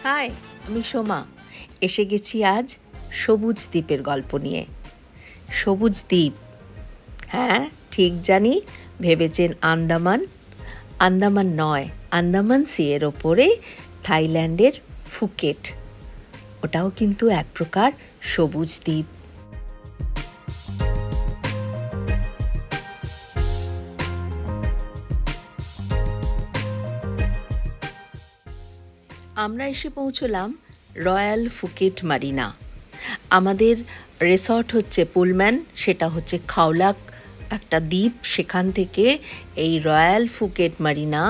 High, আমি সোমা। এসে গেছি আজ সবুজ দ্বীপের গল্প নিয়ে। সবুজ দ্বীপ, হ্যাঁ ঠিক জানি। ভেবেছেন আন্দামান? আন্দামান নয়, আন্দামান সি এর ওপরে থাইল্যান্ডের ফুকেট। ওটাও কিন্তু এক প্রকার সবুজ দ্বীপ। আমরা এসে পৌঁছলাম রয়্যাল ফুকেট মারিনা। আমাদের রিসর্ট হচ্ছে পুলম্যান, সেটা হচ্ছে খাওলাক একটা দ্বীপ। সেখান থেকে এই রয়্যাল ফুকেট মারিনা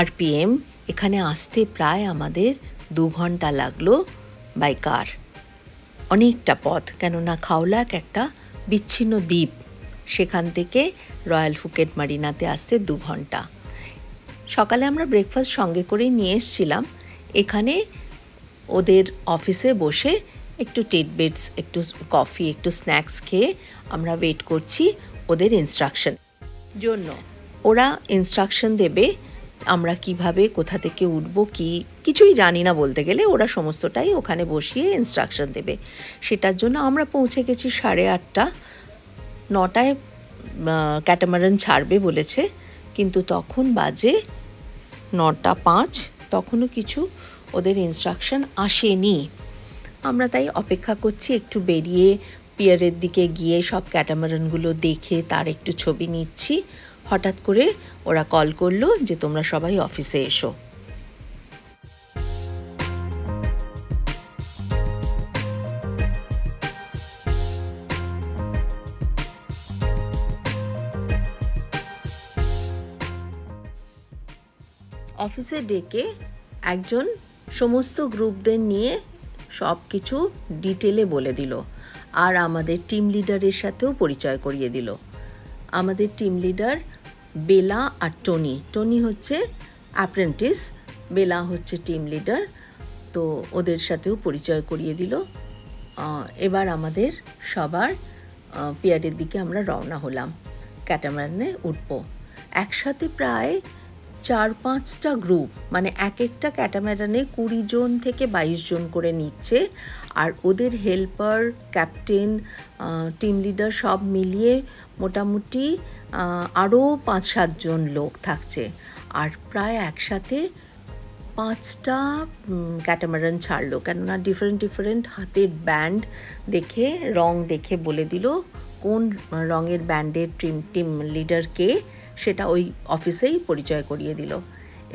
আরপিএম এখানে আসতে প্রায় আমাদের 2 ঘন্টা লাগলো বাই কার। অনেকটা পথ, কেননা খাওলাক একটা বিচ্ছিন্ন দ্বীপ, সেখান থেকে রয়্যাল ফুকেট মারিনাতে আসতে 2 ঘন্টা। সকালে আমরা ব্রেকফাস্ট সঙ্গে করেই নিয়ে এসেছিলাম। এখানে ওদের অফিসে বসে একটু টিটবিটস, একটু কফি, একটু স্ন্যাক্স খেয়ে আমরা ওয়েট করছি ওদের ইনস্ট্রাকশন জন্য। ওরা ইনস্ট্রাকশন দেবে আমরা কিভাবে, কোথা থেকে উঠবো, কিছুই জানি না বলতে গেলে। ওরা সমস্তটাই ওখানে বসিয়ে ইনস্ট্রাকশন দেবে। সেটার জন্য আমরা পৌঁছে গেছি 8:30। 9টায় ক্যাটামারান ছাড়বে বলেছে, কিন্তু তখন বাজে 9:05। তখনও কিছু ওদের ইনস্ট্রাকশন আসেনি। আমরা তাই অপেক্ষা করছি, একটু বেরিয়ে পিয়ারের দিকে গিয়ে সব ক্যাটামারানগুলো দেখে তার একটু ছবি নিচ্ছি। হঠাৎ করে ওরা কল করলো যে তোমরা সবাই অফিসে এসো। অফিসে ডেকে একজন সমস্ত গ্রুপদের নিয়ে সব কিছু ডিটেলে বলে দিল, আর আমাদের টিম লিডারের সাথেও পরিচয় করিয়ে দিল। আমাদের টিম লিডার বেলা আর টনি। টনি হচ্ছে অ্যাপ্রেন্টিস, বেলা হচ্ছে টিম লিডার। তো ওদের সাথেও পরিচয় করিয়ে দিল। এবার আমাদের সবার পিয়ারের দিকে আমরা রওনা হলাম, ক্যাটামারানে উঠবো। একসাথে প্রায় 4-5টা গ্রুপ, মানে এক একটা ক্যাটামারানে 20 জন থেকে 22 জন করে নিচ্ছে। আর ওদের হেল্পার, ক্যাপ্টেন, টিম লিডার সব মিলিয়ে মোটামুটি আরও 5-7 জন লোক থাকছে। আর প্রায় একসাথে 5টা ক্যাটামারান ছাড়লো, কেননা ডিফারেন্ট হাতের ব্যান্ড দেখে, রং দেখে বলে দিল কোন রঙের ব্যান্ডের টিম লিডার কে, সেটা ওই অফিসেই পরিচয় করিয়ে দিল।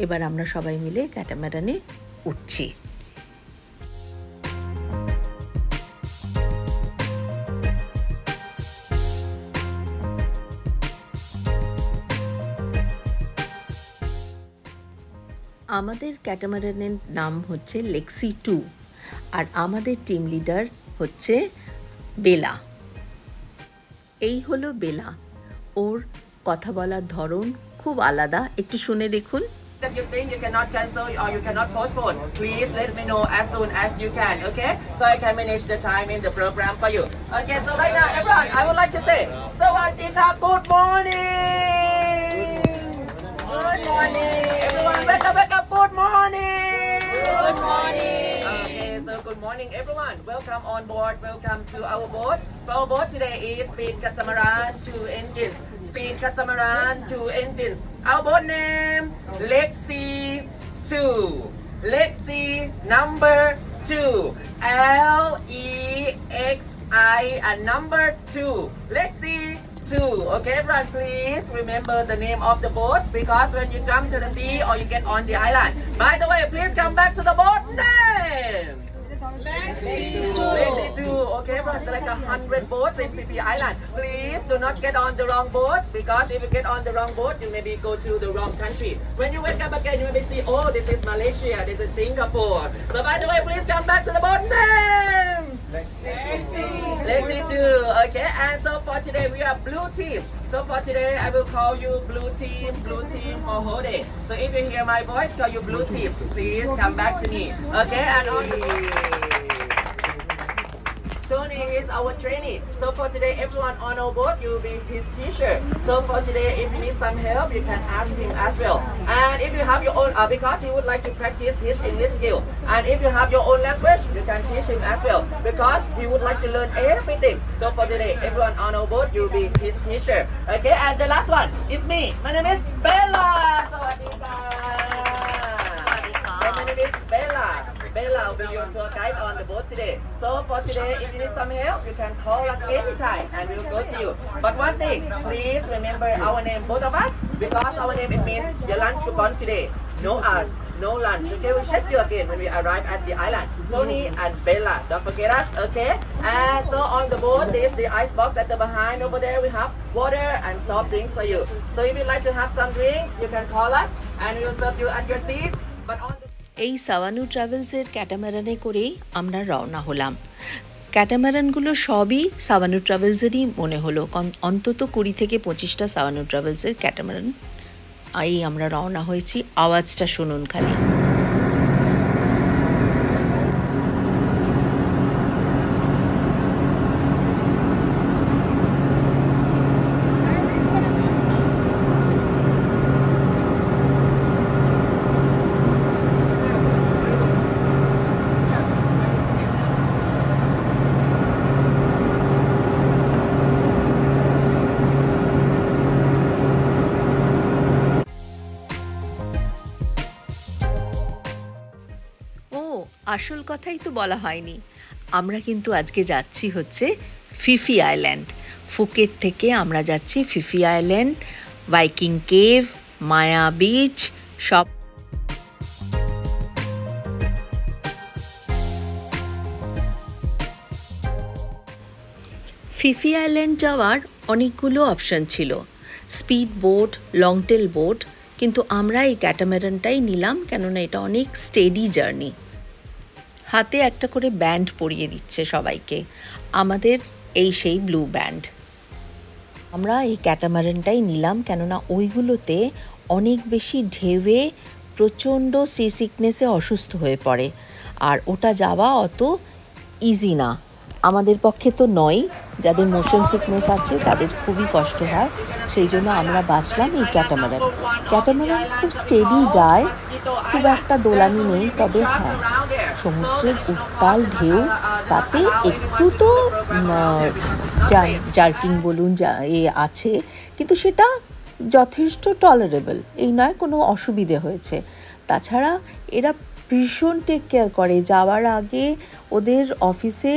এবার আমরা সবাই মিলে ক্যাটামারানে উঠছি। আমাদের ক্যাটামারানের নাম হচ্ছে লেক্সি 2, আর আমাদের টিম লিডার হচ্ছে বেলা। এই হলো বেলা। ওর কথা বলার ধরন খুব আলাদা, একটু শুনে দেখুন। If you think you cannot cancel or you cannot postpone, please let me know as soon as you can, okay? So I can manage the time in the program for you. Okay, so right now, everyone, I would like to say, Sawadika, good morning! Good morning! Everyone, wake up, good morning! Good morning! Okay, so good morning, everyone. Welcome on board, welcome to our boat. So our boat today is Speed Catamaran 2 engines. Speed Catamaran 2 engines. Our boat name, Lexi 2. Lexi number 2. Lexi and number 2. Lexi 2. Okay, everyone, please remember the name of the boat, because when you jump to the sea or you get on the island. By the way, please come back to the boat name. Lexi 2. Okay, but like 100 boats in Phi Phi Island. Please do not get on the wrong boat, because if you get on the wrong boat, you maybe go to the wrong country. When you wake up again, you maybe see, oh, this is Malaysia, this is Singapore. So by the way, please come back to the boat name. Lexi 2. Okay, and so for today we are blue team. So for today I will call you blue team for whole day. So if you hear my voice, call you blue team. Please come back to me. Okay, and on the boat. Tony is our trainee. So for today, everyone on our boat, you will be his teacher. So for today, if you need some help, you can ask him as well. And if you have your own, because he would like to practice his English skill. And if you have your own language, you can teach him as well, because he would like to learn everything. So for today, everyone on our boat, you will be his teacher. Okay, and the last one is me. My name is Bella. Sawadika. My name is Bella. Bella will be your tour guide on the boat today. So for today, if you need some help, you can call us anytime and we'll go to you. But one thing, please remember our name, both of us, because our name, it means your lunch coupon today. No us, no lunch. Okay, we'll check you again when we arrive at the island. Tony and Bella, don't forget us, okay? And so on the boat, there's the ice box at the behind. Over there, we have water and soft drinks for you. So if you'd like to have some drinks, you can call us and we'll serve you at your seat. But on the এই সাওয়ানু ট্রাভেলসের ক্যাটামারানে করেই আমরা রওনা হলাম। ক্যাটামারানগুলো সবই সাওয়ানু ট্রাভেলসেরই মনে হলো, অন্তত 20 থেকে 25টা সাওয়ানু ট্রাভেলসের ক্যাটামারান। এই আমরা রওনা হয়েছি, আওয়াজটা শুনুন খালি। আসল কথাই তো বলা হয়নি, আমরা কিন্তু আজকে যাচ্ছি হচ্ছে ফিফি আইল্যান্ড। ফুকেট থেকে আমরা যাচ্ছি ফিফি আইল্যান্ড, ভাইকিং কেভ, মায়া বিচ সব। ফিফি আইল্যান্ড যাওয়ার অনেকগুলো অপশন ছিল, স্পিড বোট, লংটেল বোট, কিন্তু আমরা এই ক্যাটামারানটাই নিলাম, কেননা এটা অনেক স্টেডি জার্নি। হাতে একটা করে ব্যান্ড পরিয়ে দিচ্ছে সবাইকে, আমাদের এই সেই ব্লু ব্যান্ড। আমরা এই ক্যাটামারানটাই নিলাম, কেননা ওইগুলোতে অনেক বেশি ঢেউয়ে প্রচণ্ড সি সিকনেসে অসুস্থ হয়ে পড়ে, আর ওটা যাওয়া অত ইজি না। আমাদের পক্ষে তো নয়, যাদের মোশন সিকনেস আছে তাদের খুবই কষ্ট হয়, সেই জন্য আমরা বাঁচলাম এই ক্যাটামারান। ক্যাটামারান খুব স্টেডি যায়, খুব একটা দোলানি নেই, তবে হ্যাঁ সমুদ্রের উত্তাল ঢেউ, তাতে একটু তো জার্কিং বলুন আছে, কিন্তু সেটা যথেষ্ট টলারেবল, এই নয় কোনো অসুবিধে হয়েছে। তাছাড়া এরা ভীষণ টেক কেয়ার করে। যাওয়ার আগে ওদের অফিসে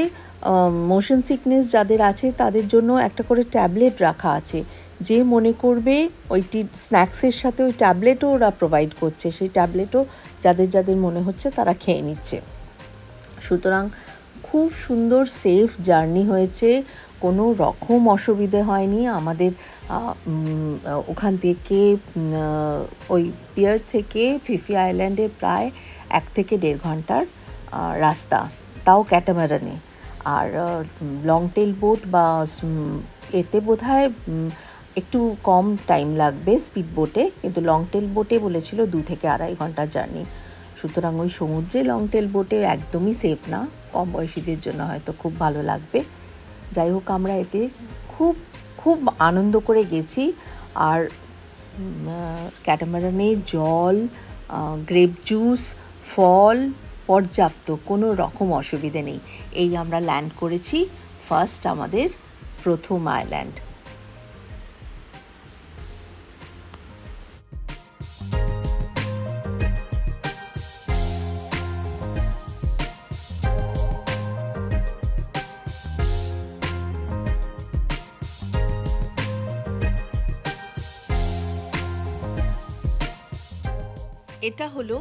মোশন সিকনেস যাদের আছে তাদের জন্য একটা করে ট্যাবলেট রাখা আছে, যে মনে করবে ওইটি স্ন্যাক্সের সাথে ওই ট্যাবলেটও ওরা প্রোভাইড করছে, সেই ট্যাবলেটও যাদের যাদের মনে হচ্ছে তারা খেয়ে নিচ্ছে। সুতরাং খুব সুন্দর সেফ জার্নি হয়েছে, কোনো রকম অসুবিধে হয়নি আমাদের। ওখান থেকে ওই পিয়ার থেকে ফিফি আইল্যান্ডে প্রায় 1 থেকে 1.5 ঘন্টার রাস্তা, তাও ক্যাটামারানে। আর লংটেল বোট বা এতে বোধহয় একটু কম টাইম লাগবে স্পিড বোটে, কিন্তু লংটেল বোটে বলেছিল 2 থেকে 2.5 ঘন্টার জার্নি। সুতরাং ওই সমুদ্রে লংটেল বোটে একদমই সেফ না, কম বয়সীদের জন্য হয়তো খুব ভালো লাগবে। যাই হোক, আমরা এতে খুব খুব আনন্দ করে গেছি। আর ক্যাটামারানে জল, গ্রেপ জুস, ফল পর্যাপ্ত, কোনো রকম অসুবিধে নেই। এই আমরা ল্যান্ড করেছি ফার্স্ট আমাদের প্রথম আইল্যান্ড। এটা হলো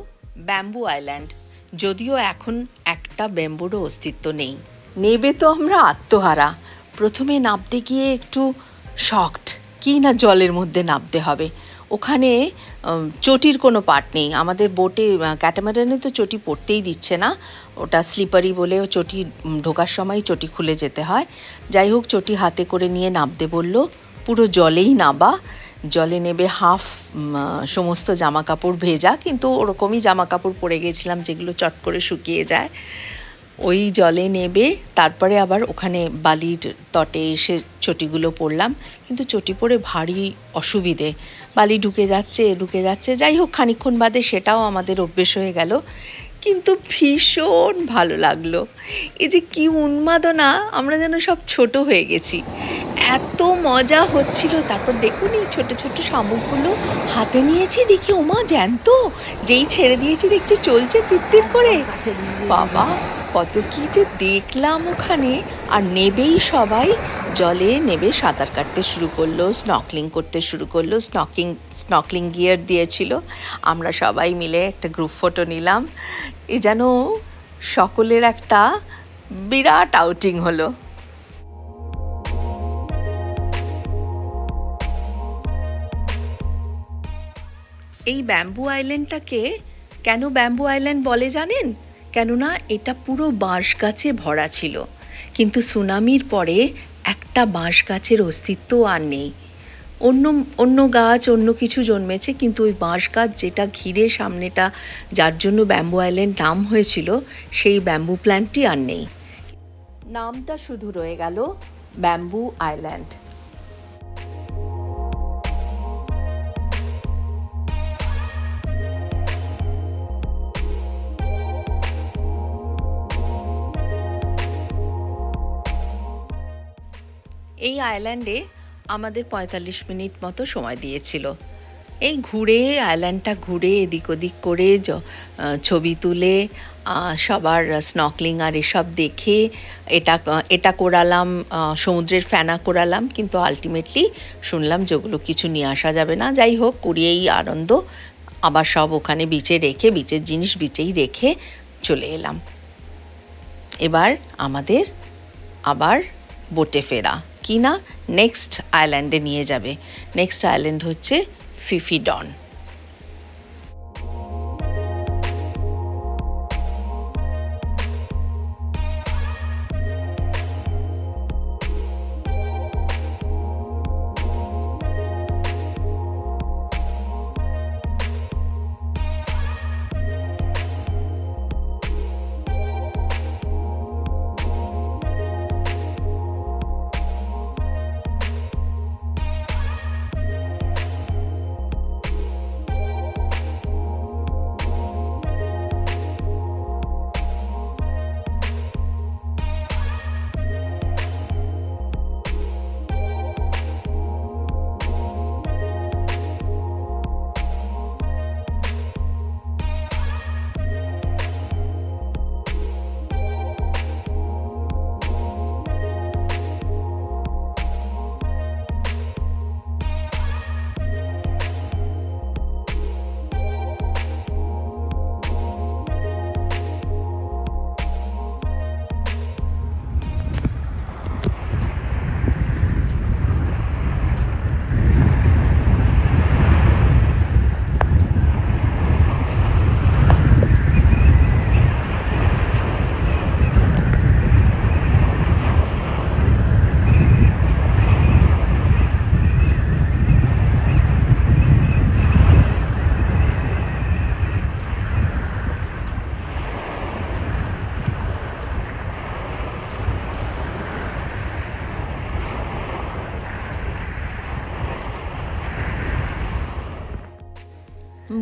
ব্যাম্বু আইল্যান্ড, যদিও এখন একটা ব্যাম্বুরও অস্তিত্ব নেই। নেবে তো আমরা আত্মহারা। প্রথমে নামতে গিয়ে একটু শকড, কি না জলের মধ্যে নামতে হবে। ওখানে চটির কোনো পার্ট নেই আমাদের বোটে। ক্যাটামারানে তো চটি পড়তেই দিচ্ছে না, ওটা স্লিপারি বলে চটি ঢোকার সময় চটি খুলে যেতে হয়। যাই হোক, চটি হাতে করে নিয়ে নামতে বলল, পুরো জলেই নাবা। জলে নেবে হাফ সমস্ত জামা কাপড় ভেজা, কিন্তু ওরকমই জামা কাপড় পরে গেছিলাম যেগুলো চট করে শুকিয়ে যায়। ওই জলে নেবে তারপরে আবার ওখানে বালির তটে এসে চটিগুলো পরলাম, কিন্তু চটি পরে ভারী অসুবিধে, বালি ঢুকে যাচ্ছে, যাই হোক খানিকক্ষণ বাদে সেটাও আমাদের অভ্যেস হয়ে গেল, কিন্তু ভীষণ ভালো লাগলো। এই যে কি উন্মাদনা, আমরা যেন সব ছোট হয়ে গেছি, এত মজা হচ্ছিল। তারপর দেখুন এই ছোট ছোট শামুকগুলো হাতে নিয়েছি, দেখি ওমা জ্যান্ত, যেই ছেড়ে দিয়েছি দেখছি চলছে তিত্তির করে। বাবা কত কি যে দেখলাম ওখানে। আর নেবেই সবাই জলে নেবে সাঁতার কাটতে শুরু করলো, স্নর্কেলিং করতে শুরু করলো, স্নর্কেলিং গিয়ার দিয়েছিল। আমরা সবাই মিলে একটা গ্রুপ ফটো নিলাম। এ যেন সকলের একটা বিরাট আউটিং হলো। এই ব্যাম্বু আইল্যান্ডটাকে কেন ব্যাম্বু আইল্যান্ড বলে জানেন? কেননা এটা পুরো বাঁশ গাছে ভরা ছিল, কিন্তু সুনামির পরে একটা বাঁশ গাছের অস্তিত্ব আর নেই। অন্য গাছ অন্য কিছু জন্মেছে, কিন্তু ওই বাঁশ গাছ যেটা ঘিরে সামনেটা, যার জন্য ব্যাম্বু আইল্যান্ড নাম হয়েছিল, সেই ব্যাম্বু প্ল্যান্টটি আর নেই। নামটা শুধু রয়ে গেল ব্যাম্বু আইল্যান্ড। এই আইল্যান্ডে আমাদের ৪৫ মিনিট মতো সময় দিয়েছিল। এই ঘুরে আইল্যান্ডটা ঘুরে এদিক ওদিক করে ছবি তুলে সবার স্নর্কেলিং আর এসব দেখে এটা করালাম, সমুদ্রের ফেনা করালাম, কিন্তু আলটিমেটলি শুনলাম যেগুলো কিছু নিয়ে আসা যাবে না। যাই হোক, করিয়েই আনন্দ, আবার সব ওখানে বিচের জিনিস বিচেই রেখে চলে এলাম। এবার আমাদের আবার বোটে ফেরা, কি না নেক্সট আইল্যান্ডে নিয়ে যাবে। নেক্সট আইল্যান্ড হচ্ছে ফিফি ডন।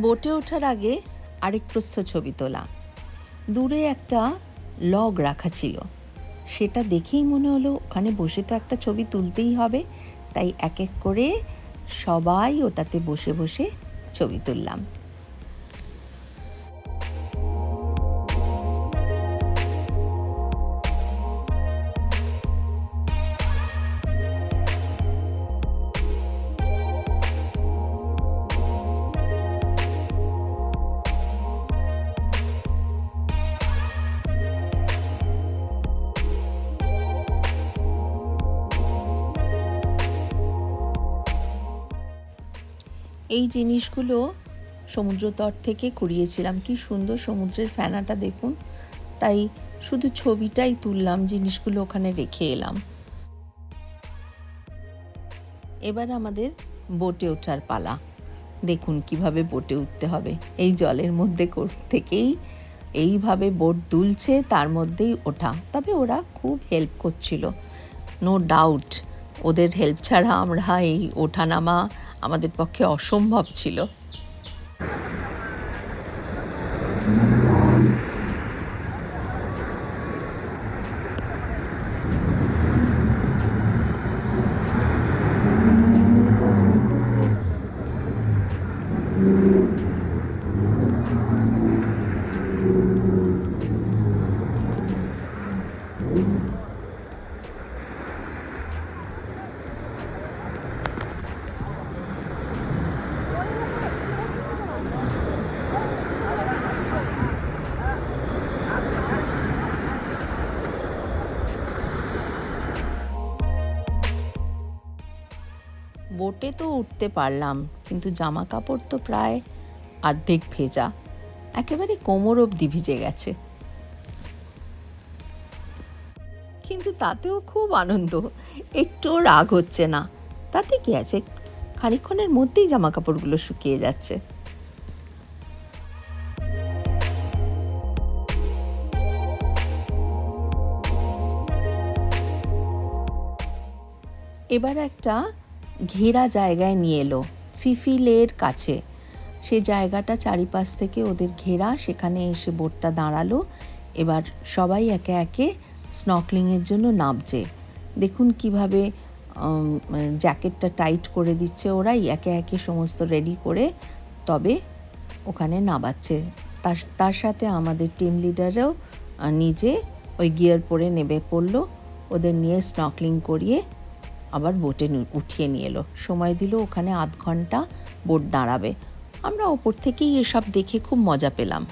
বোটে ওঠার আগে আরেক প্রস্থ ছবি তোলা। দূরে একটা লগ রাখা ছিল, সেটা দেখেই মনে হলো ওখানে বসে তো একটা ছবি তুলতেই হবে, তাই এক এক করে সবাই ওটাতে বসে বসে ছবি তুললাম। এই জিনিসগুলো সমুদ্রতট থেকে কুড়িয়েছিলাম। কি সুন্দর সমুদ্রের ফেনাটা দেখুন, তাই শুধু ছবিটাই তুললাম, জিনিসগুলো ওখানে রেখে এলাম। এবার আমাদের বোটে ওঠার পালা। দেখুন কিভাবে বোটে উঠতে হবে। এই জলের মধ্যে থেকেই এইভাবে বোট দুলছে, তার মধ্যেই ওঠা। তবে ওরা খুব হেল্প করছিল, নো ডাউট। ওদের হেল্প ছাড়া আমরা এই ওঠানামা আমাদের পক্ষে অসম্ভব ছিল। বোটে তো উঠতে পারলাম, কিন্তু জামা কাপড় তো প্রায় অর্ধেক ভেজা, একেবারে কোমর অবধি ভিজে গেছে। কিন্তু তাতেও খুব আনন্দ, একটুও রাগ হচ্ছে না। তাতে কি আছে, খানিকক্ষণের মধ্যেই জামা কাপড়গুলো শুকিয়ে যাচ্ছে। এবার একটা ঘেরা জায়গায় নিয়ে এলো, ফিফিলের কাছে। সে জায়গাটা চারিপাশ থেকে ওদের ঘেরা, সেখানে এসে বোটটা দাঁড়ালো। এবার সবাই একে একে স্নর্কেলিংয়ের জন্য নামছে। দেখুন কিভাবে জ্যাকেটটা টাইট করে দিচ্ছে ওরাই, একে একে সমস্ত রেডি করে তবে ওখানে নামাচ্ছে। তার সাথে আমাদের টিম লিডারও নিজে ওই গিয়ার পরে নেমে পড়লো। ওদের নিয়ে স্নর্কেলিং করিয়ে আবার বোটে উঠিয়ে নিয়ে এলো। সময় দিল ওখানে আধ ঘন্টা বোট দাঁড়াবে। আমরা ওপর থেকেই এসব দেখে খুব মজা পেলাম।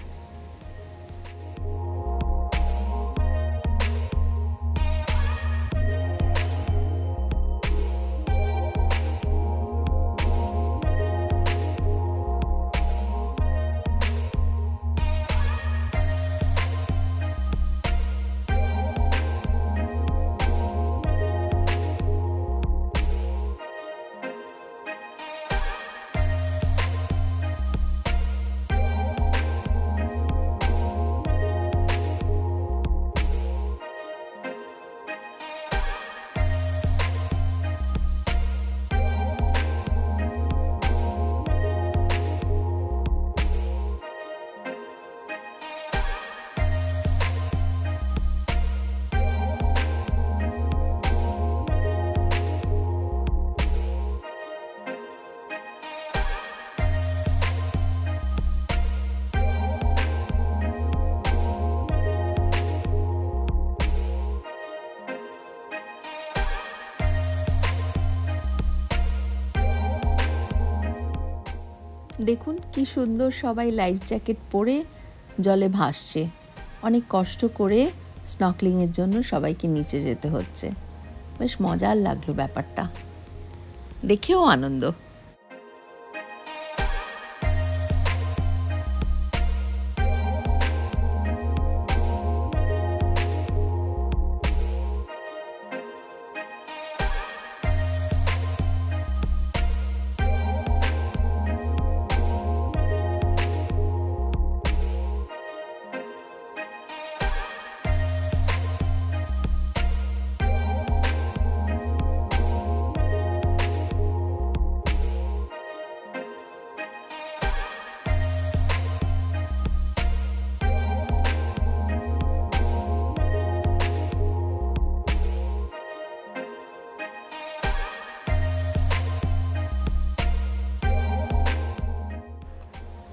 দেখুন কি সুন্দর সবাই লাইফ জ্যাকেট পরে জলে ভাসছে। অনেক কষ্ট করে স্নর্কেলিংয়ের জন্য সবাইকে নিচে যেতে হচ্ছে। বেশ মজার লাগলো ব্যাপারটা, দেখেও আনন্দ।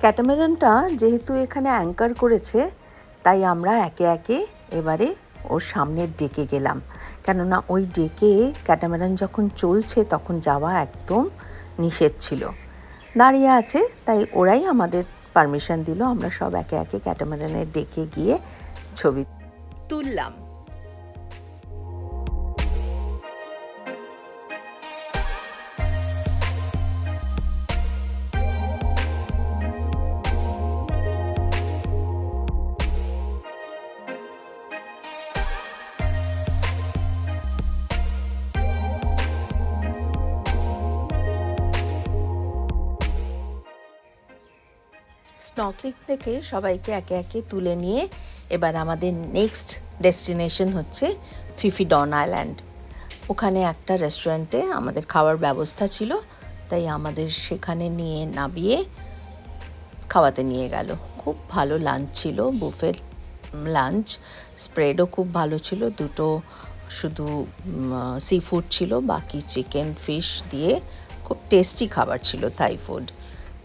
ক্যাটামারানটা যেহেতু এখানে অ্যাঙ্কার করেছে, তাই আমরা একে একে এবারে ওর সামনের ডেকে গেলাম। কেননা ওই ডেকে ক্যাটামারান যখন চলছে তখন যাওয়া একদম নিষেধ ছিল। দাঁড়িয়ে আছে, তাই ওরাই আমাদের পারমিশন দিল। আমরা সব একে একে ক্যাটামারানের ডেকে গিয়ে ছবি তুললাম। স্নর্কেলিং থেকে সবাইকে একে একে তুলে নিয়ে এবার আমাদের নেক্সট ডেস্টিনেশন হচ্ছে ফিফি ডন আইল্যান্ড। ওখানে একটা রেস্টুরেন্টে আমাদের খাওয়ার ব্যবস্থা ছিল, তাই আমাদের সেখানে নিয়ে নামিয়ে খাওয়াতে নিয়ে গেল। খুব ভালো লাঞ্চ ছিল, বুফে লাঞ্চ, স্প্রেডও খুব ভালো ছিল। দুটো শুধু সি ফুড ছিল, বাকি চিকেন ফিশ দিয়ে খুব টেস্টি খাবার ছিল, থাই ফুড।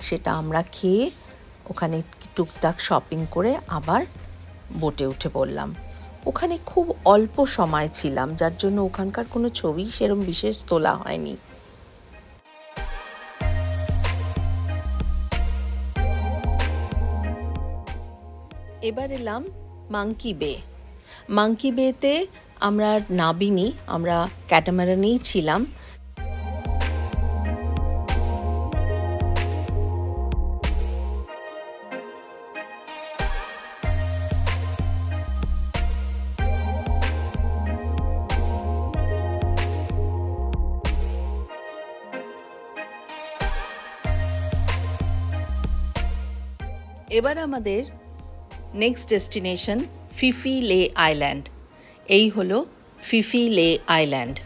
সেটা আমরা খেয়ে ওখানে টুকটাক শপিং করে আবার বোটে উঠে পড়লাম। ওখানে খুব অল্প সময় ছিলাম, যার জন্য ওখানকার কোনো ছবি সেরকম বিশেষ তোলা হয়নি। এবার এলাম মাঙ্কি বে। মাঙ্কি বেতে আমরা নাবিনি, আমরা ক্যাটামারানেই ছিলাম। এবার আমাদের নেক্সট ডেস্টিনেশন ফিফি লে আইল্যান্ড। এই হলো ফিফি লে island.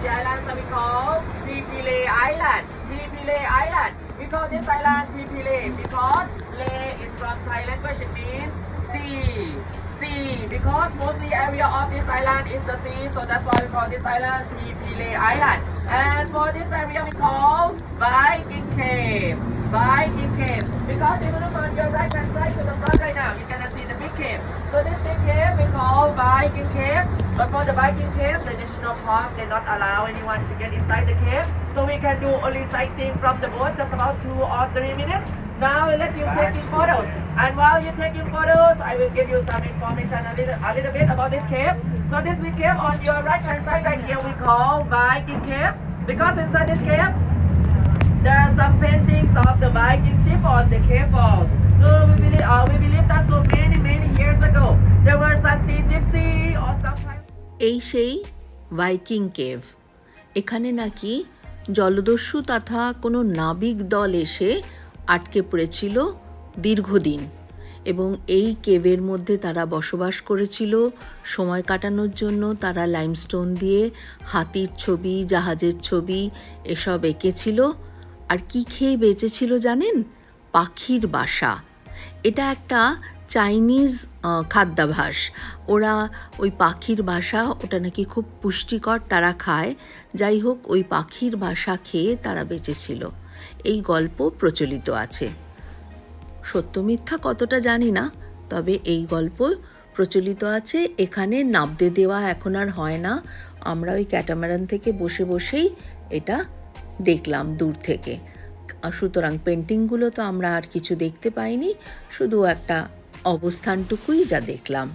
The island that we call Pipile Island. Pipile Island. We call this island Pipile because Le is from Thai language. It means sea. Sea. Because mostly area of this island is the sea, so that's why we call this island Pipile Island. And for this area we call Viking Cave. Viking Cave. Because if you look on your right hand side to the front right now, you're gonna see the big cave. So this big cave we call Viking Cave. But for the Viking Cave, the national park did not allow anyone to get inside the cave. So we can do only sightseeing from the boat, just about 2 or 3 minutes. Now I'll let you take photos. And while you're taking photos, I will give you some information a little bit about this cave. So this big cave on your right hand side right here we call Viking Cave. Because inside this cave, there are some paintings of the Viking ship on the cave walls. So we believe that so many years ago, there were some sea gypsy or some kind. এই সেই Viking cave. এখানে নাকি জলদস্যু তথা কোনো নাবিক দল এসে আটকে পড়েছিল দীর্ঘদিন, এবং এই কেভের মধ্যে তারা বসবাস করেছিল। সময় কাটানোর জন্য তারা লাইমস্টোন দিয়ে হাতির ছবি, জাহাজের ছবি এসব এঁকেছিল। আর কি খেয়ে বেঁচেছিল জানেন? পাখির বাসা। এটা একটা চাইনিজ খাদ্যাভ্যাস। ওরা ওই পাখির বাসা, ওটা নাকি খুব পুষ্টিকর, তারা খায়। যাই হোক, ওই পাখির বাসা খেয়ে তারা বেঁচেছিল। এই গল্প প্রচলিত আছে। সত্য মিথ্যা কতটা জানি না, তবে এই গল্প প্রচলিত আছে। এখানে নাবতে দেওয়া এখন আর হয় না। আমরা ওই ক্যাটামারান থেকে বসে বসেই এটা দেখলাম দূর থেকে। সুতরাং পেন্টিংগুলো তো আমরা আর কিছু দেখতে পাইনি, শুধু একটা অবস্থানটুকুই যা দেখলাম।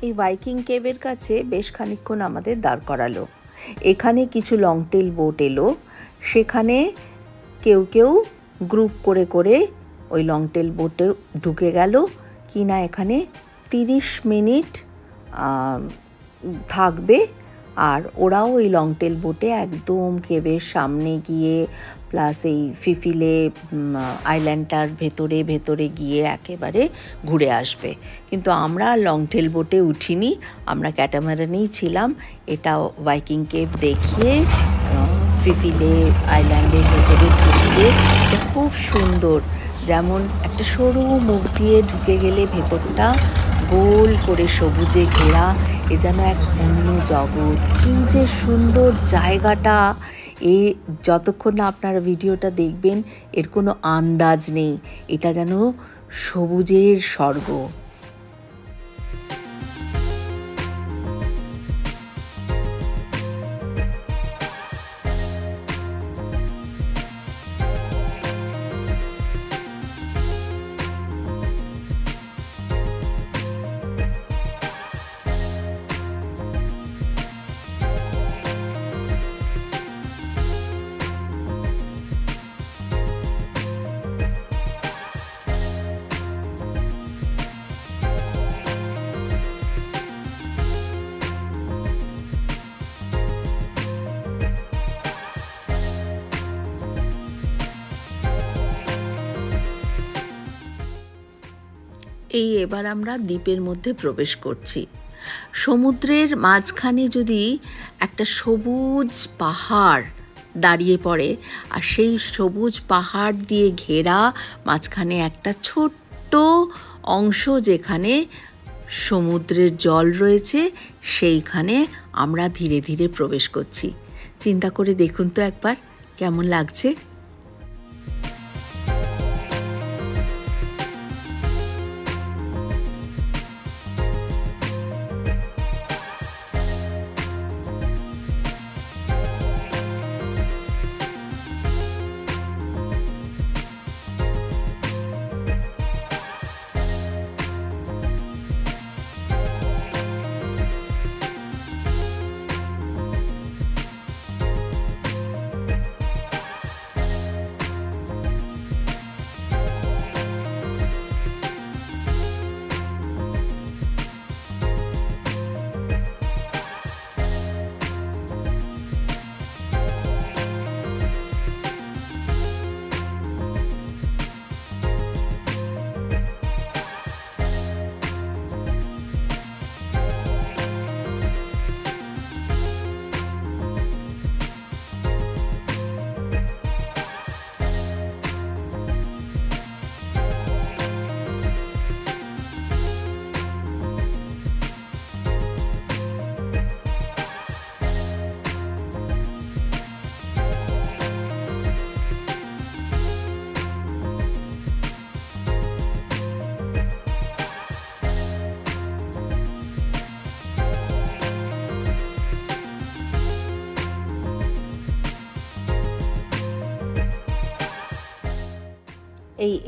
এই ভাইকিং কেভের কাছে বেশ খানিকক্ষণ আমাদের দাঁড় করালো। এখানে কিছু লংটেল বোট এলো, সেখানে কেউ কেউ গ্রুপ করে করে ওই লংটেল বোটে ঢুকে গেল। কিনা এখানে 30 মিনিট থাকবে আর ওরাও এই লংটেল বোটে একদম কেভের সামনে গিয়ে প্লাস এই ফিফিলে আইল্যান্ডটার ভেতরে গিয়ে একেবারে ঘুরে আসবে। কিন্তু আমরা লংটেল বোটে উঠিনি, আমরা ক্যাটামারানেই ছিলাম। এটা ভাইকিং কেভ দেখিয়ে ফিফিলে আইল্যান্ডের ভেতরে ঢুকিয়ে, এটা খুব সুন্দর, যেমন একটা সরু মুখ দিয়ে ঢুকে গেলে ভেতরটা গোল করে সবুজে ঘেরা, এ যেন এক অন্য জগৎ। কী যে সুন্দর জায়গাটা! যতক্ষণ না আপনারা ভিডিওটা দেখবেন এর কোনো আন্দাজ নেই, এটা যেন সবুজের স্বর্গ। এবার আমরা দ্বীপের মধ্যে প্রবেশ করছি। সমুদ্রের মাঝখানে যদি একটা সবুজ পাহাড় দাঁড়িয়ে পড়ে, আর সেই সবুজ পাহাড় দিয়ে ঘেরা মাঝখানে একটা ছোট্ট অংশ যেখানে সমুদ্রের জল রয়েছে, সেইখানে আমরা ধীরে ধীরে প্রবেশ করছি। চিন্তা করে দেখুন তো একবার কেমন লাগছে।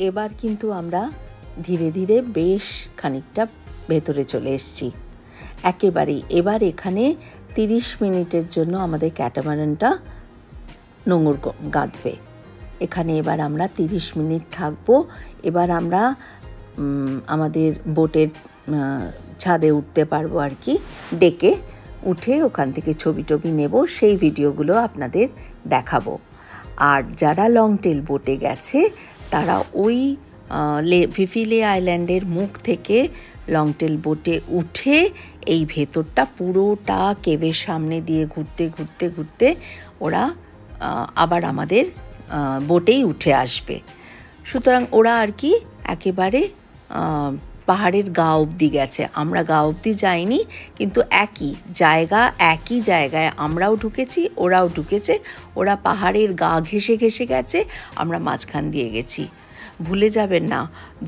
এবার কিন্তু আমরা ধীরে ধীরে বেশ খানিকটা ভেতরে চলে এসেছি একেবারেই। এবার এখানে 30 মিনিটের জন্য আমাদের ক্যাটামারানটা নোঙর গাঁথবে। এখানে এবার আমরা 30 মিনিট থাকবো। এবার আমরা আমাদের বোটের ছাদে উঠতে পারবো আর কি, ডেকে উঠে ওখান থেকে ছবি টবি নেব, সেই ভিডিওগুলো আপনাদের দেখাবো। আর যারা লংটেল বোটে গেছে তারা ওই ফিফিলে আইল্যান্ডের মুখ থেকে লংটেল বোটে উঠে এই ভেতরটা পুরোটা কেভের সামনে দিয়ে ঘুরতে ঘুরতে ঘুরতে ওরা আবার আমাদের বোটেই উঠে আসবে। সুতরাং ওরা আর কি একেবারে পাহাড়ের গা অবধি গেছে, আমরা গা অবধি যাইনি, কিন্তু একই জায়গায় আমরাও ঢুকেছি, ওরাও ঢুকেছে। ওরা পাহাড়ের গা ঘেঁষে ঘেঁষে গেছে, আমরা মাঝখান দিয়ে গেছি। ভুলে যাবেন না,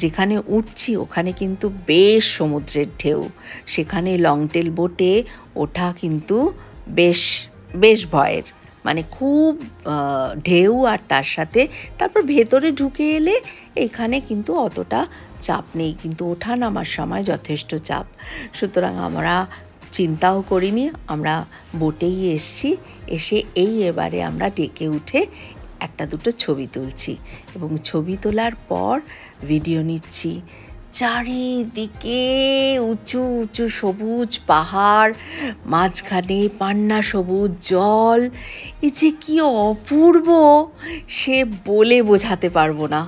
যেখানে উঠছি ওখানে কিন্তু বেশ সমুদ্রের ঢেউ, সেখানে লংটেল বোটে ওঠা কিন্তু বেশ ভয়ের, মানে খুব ঢেউ, আর তার সাথে তারপর ভেতরে ঢুকে এলে এখানে কিন্তু অতটা চাপ নেই, কিন্তু ওঠা নামার সময় যথেষ্ট চাপ। সুতরাং আমরা চিন্তাও করিনি, আমরা বোটেই এসছি। এসে এবারে আমরা ডেকে উঠে একটা দুটো ছবি তুলছি, এবং ছবি তোলার পর ভিডিও নিচ্ছি। চারিদিকে উঁচু উঁচু সবুজ পাহাড়, মাঝখানে পান্না সবুজ জল। এ যে কি অপূর্ব, সে বলে বোঝাতে পারবো না।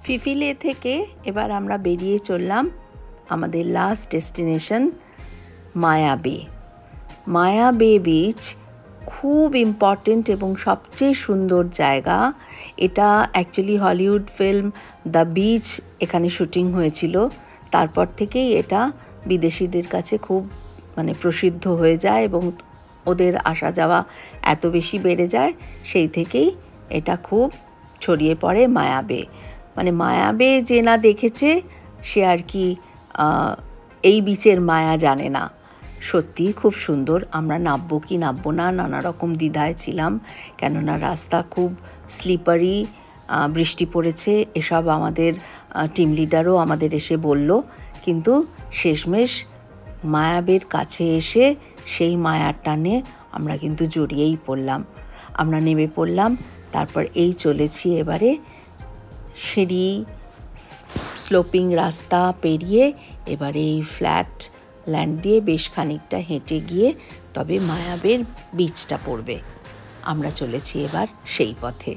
ফিফিলে থেকে এবার আমরা বেরিয়ে চললাম আমাদের লাস্ট ডেস্টিনেশন মায়া বে। মায়া বে বিচ খুব ইম্পর্টেন্ট এবং সবচেয়ে সুন্দর জায়গা। এটা actually Hollywood film the beach এখানে শুটিং হয়েছিল। তারপর থেকেই এটা বিদেশিদের কাছে খুব প্রসিদ্ধ হয়ে যায় এবং ওদের আসা যাওয়া এত বেশি বেড়ে যায়, সেই থেকেই এটা খুব ছড়িয়ে পড়ে মায়া বে। মায়া বে যে না দেখেছে সে আর কি এই বিচের মায়া জানে না। সত্যিই খুব সুন্দর। আমরা নামবো কি নামবো না নানা রকম দ্বিধায় ছিলাম, কেননা রাস্তা খুব স্লিপারি, বৃষ্টি পড়েছে, এসব আমাদের টিম লিডারও আমাদের এসে বলল। কিন্তু শেষমেশ মায়াবের কাছে এসে সেই মায়ার টানে আমরা কিন্তু জড়িয়েই পড়লাম। আমরা নেমে পড়লাম। তারপর এই চলেছি এবারে সিঁড়ি স্লোপিং রাস্তা পেরিয়ে এবারে এই ফ্ল্যাট ল্যান্ড দিয়ে বেশ খানিকটা হেঁটে গিয়ে তবে মায়াবের বিচটা পড়বে। আমরা চলেছি এবার সেই পথে।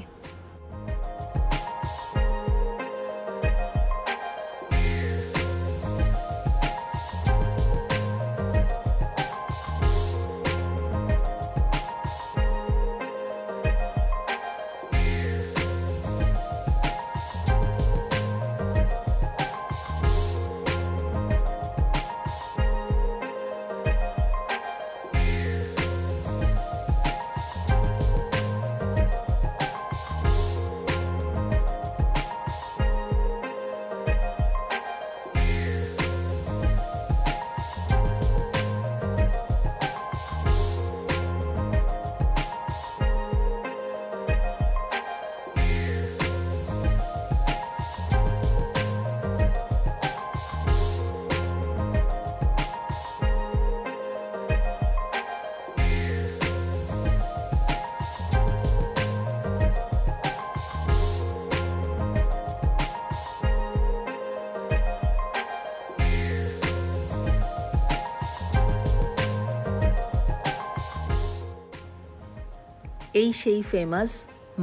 এই সেই ফেমাস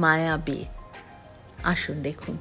মায়া বে। আসুন দেখুন।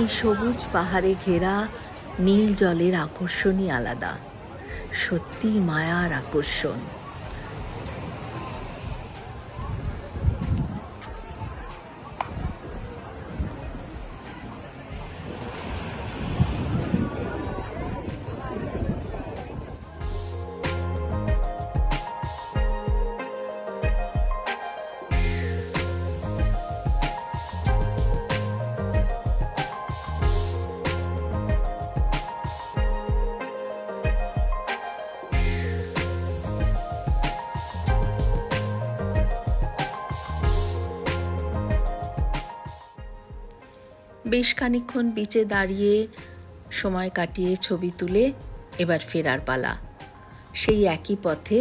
এই সবুজ পাহাড়ে ঘেরা নীল জলের আকর্ষণই আলাদা, সত্যি মায়ার আকর্ষণ। বেশ খানিকক্ষণ বিচে দাঁড়িয়ে সময় কাটিয়ে ছবি তুলে এবার ফেরার পালা। সেই একই পথে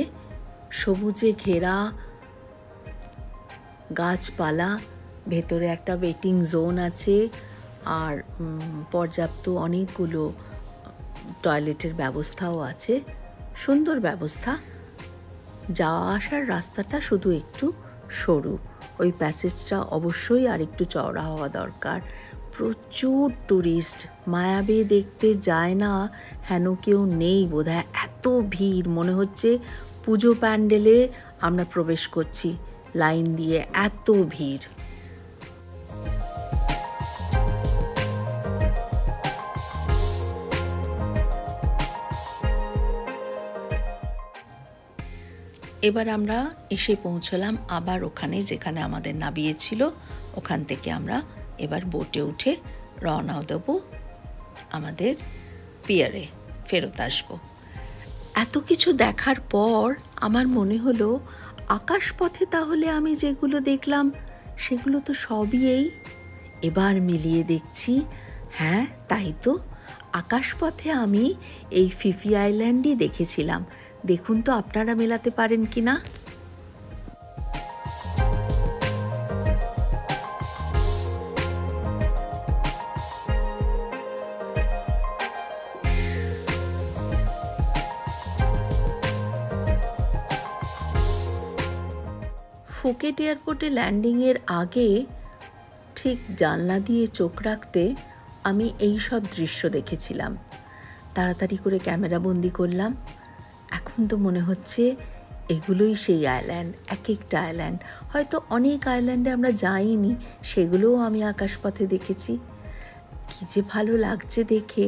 সবুজে ঘেরা গাছপালা, ভেতরে একটা ওয়েটিং জোন আছে, আর পর্যাপ্ত অনেকগুলো টয়লেটের ব্যবস্থাও আছে। সুন্দর ব্যবস্থা। যাওয়া আসার রাস্তাটা শুধু একটু সরু, ওই প্যাসেজটা অবশ্যই আর একটু চওড়া হওয়া দরকার। প্রচুর টুরিস্ট, মায়াবী দেখতে যায় না হেন কেউ নেই বোধহয়, এত ভিড়, মনে হচ্ছে পুজো প্যান্ডেলে আমরা প্রবেশ করছি লাইন দিয়ে, এত ভিড়। এবার আমরা এসে পৌঁছলাম আবার ওখানে যেখানে আমাদের নামিয়েছিল। ওখান থেকে আমরা এবার বোটে উঠে রওনা দেব আমাদের পিয়ারে ফেরত আসব। এত কিছু দেখার পর আমার মনে হলো আকাশপথে তাহলে আমি যেগুলো দেখলাম সেগুলো তো সবই এই। এবার মিলিয়ে দেখছি, হ্যাঁ তাই তো, আকাশপথে আমি এই ফিফি আইল্যান্ডই দেখেছিলাম। দেখুন তো আপনারা মেলাতে পারেন কি না। ফুকেট এয়ারপোর্টে ল্যান্ডিংয়ের আগে ঠিক জানলা দিয়ে চোখ রাখতে আমি এই সব দৃশ্য দেখেছিলাম। তাড়াতাড়ি করে ক্যামেরা বন্দি করলাম। এখন তো মনে হচ্ছে এগুলোই সেই আইল্যান্ড, এক একটা আইল্যান্ড। হয়তো অনেক আইল্যান্ডে আমরা যাইনি, সেগুলোও আমি আকাশপথে দেখেছি। কি যে ভালো লাগছে দেখে।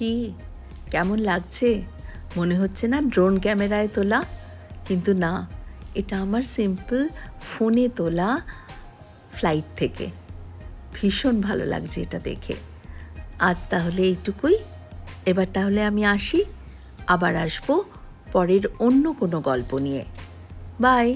কি কেমন লাগছে? মনে হচ্ছে না ড্রোন ক্যামেরায় তোলা, কিন্তু না, এটা আমার সিম্পল ফোনে তোলা ফ্লাইট থেকে। ভীষণ ভালো লাগছে এটা দেখে। আজ তাহলে এইটুকুই। এবার তাহলে আমি আসি, আবার আসবো পরের অন্য কোনো গল্প নিয়ে। বাই।